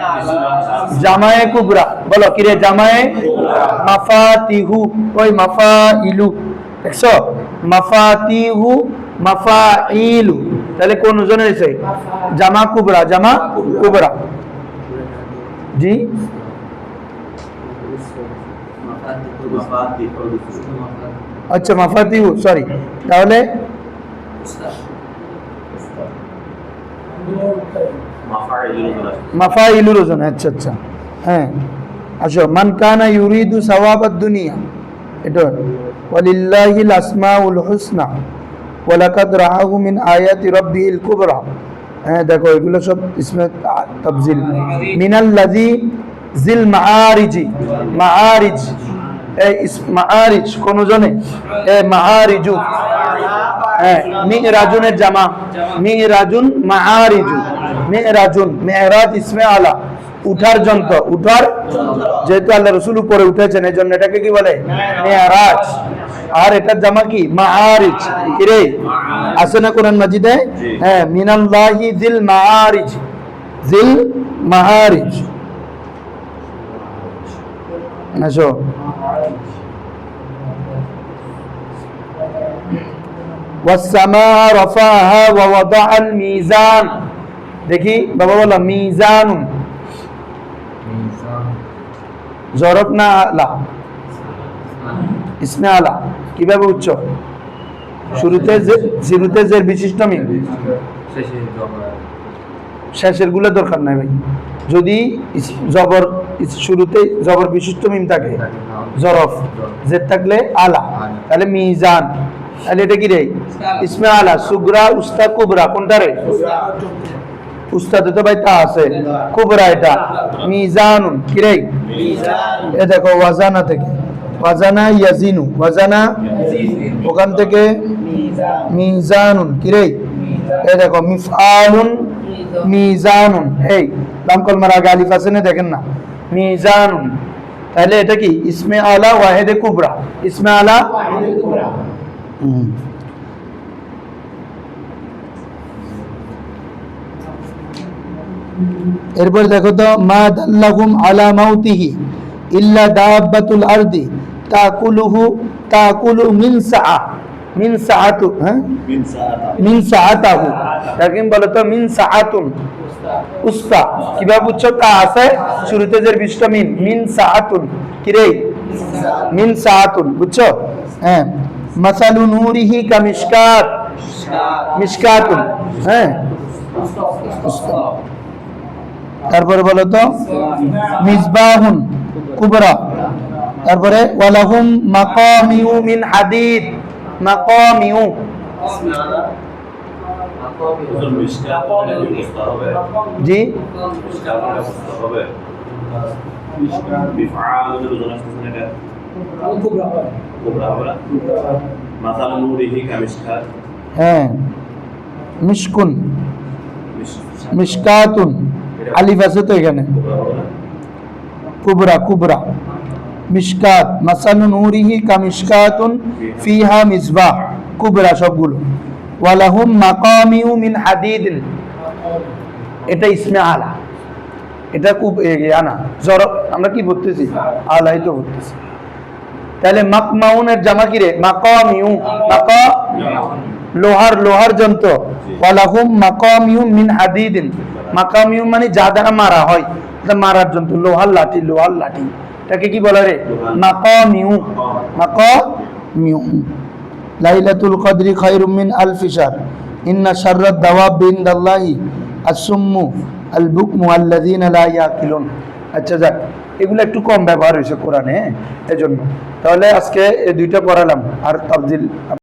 জামায়ে কুবরা, বলো কিরে? জামায়ে মাফাতিহু, ওই মাফাইলু, দেখছো? মাফাতিহু মাফাইলু, তাহলে কোন ওজনে হয়েছে? জামা কুবরা, জামা কুবরা। জি আচ্ছা মাফাতিহু, সরি, তাহলে মাফাইলুর ওজন। আচ্ছা আচ্ছা হ্যাঁ আসো, মান কানা ইউরিদু সাওয়াবাদ দুনিয়া, এটা ওয়ালিল্লাহিল আসমাউল হুসনা ওয়ালাকাদ রাআহু মিন আয়াতি রাব্বিহিল কুবরা। হ্যাঁ দেখো এগুলো সব ইসমে তাফজিল। মিনাল্লাযী জিল মাআরিজি, মাআরিজ, এই মাআরিজ কোন জনে? মাআরিজু, হ্যাঁ মিরাজুনের জামা, মিরাজুন মাআরিজু, মিরাজুন, মেরাজ ইসমে আলা, উঠার যন্ত্র, উঠার, যেহেতু আল্লাহ রাসূল উপরে উঠেছেন এই জন্য এটাকে কি বলে? মেরাজ। আর এটার জামা কি? মাআরিজ। কি রে আছে না কোরআন মাজিদে? হ্যাঁ মিনাল্লাহি জিল মাআরিজ, জিল মাআরিজ। আসো والسماء رفعها ووضع الميزان। দেখি বাবা বলো মিজানুন, জরফ না আলা? ইসমে আলা। কিভাবে উচ্চ? শুরুতে জের বিশিষ্ট মিম, শেষের গুলো দরকার নাই ভাই। যদি জবর শুরুতে জবর বিশিষ্ট মিম থাকে, জরফ, জের থাকলে আলা, তাহলে মিজান। তাহলে এটা কি রে? ইসমে আলা, সুগরা, উস্তা, কুবরা, কোনটা রে? উস্তাদে তো ভাই তা আছে, কুবরা এটা মিজানুন কিরে, এ দেখো ওয়াজানা থেকে, ওয়াজানা ইয়াজিনু, ওয়াজানা ওখান থেকে মিজানুন কিরে, এ দেখো মিফআলুন মিজানুন, এই লাম কলমার আগে আলিফ আছে না, দেখেন না, মিজানুন, তাহলে এটা কি ইসমে আলা ওয়াহিদে কুবরা, ইসমে আলা। এরপর দেখো তো, মা দাল্লাহুম আলা মাউতিহি ইল্লা দাব্বাতুল আরদি তাকুলু মিন সাআ, মিন সাআতু, হ্যাঁ মিন সাআতাহু, তাকে বলে তো মিন সাআতুন, উস্তা কিভাবে বুঝছো, তা আছে শুরুতে যে বিশটা মিন, মিন সাআতুন কিরে, মিন সাআতুন, বুঝছো? হ্যাঁ, মাসালু নূরিহি কামিশকাত, মিশকাতুন, হ্যাঁ। তারপরে বলো তো মিসবাহুন কুবরা, তারপরে ওয়ালাহুম মাকামিউ মিন হাদিদ, মাকামিউ, জি হ্যাঁ, মিশকুন, মিশকাতুন, আলিফ আছে তো এখানে, কুবরা, কুবরা, মিশকাত, মাসালু নূরিহি কামিশকাতুন ফিহা মিসবাহ, কুবরা সবগুলো। ওয়ালাহুম মাকামিউ মিন হাদিদ, এটা ইসমে আলা, এটা খুব আনা জর, আমরা কি বলতেছি, আলাই তো বলতেছি। তাহলে মাকমাউনের জামা কি রে, মাকামিউ, মাকা লোহার, লোহার যন্ত্র, ওয়ালাহুম মাকামিউ মিন হাদিদিন, মাকামিউ মানে যা দ্বারা মারা হয়, এটা মারার যন্ত্র, লোহার লাঠি, লোহার লাঠি, এটাকে কি বলে রে, মাকামিউ, মাকামিউ। লাইলাতুল কদরি খায়রুম মিন আলফি শাহর, ইন্না শাররাদ দাওয়াব ইনদাল্লাহি আস-সুম্মু আল বুকমু আল্লাযীনা লা ইয়াকিলুন। আচ্ছা যাক, এগুলো একটু কম ব্যবহার হয়েছে কোরআনে, এজন্য। তাহলে আজকে এই দুইটা পড়ালাম, আর তাফজিল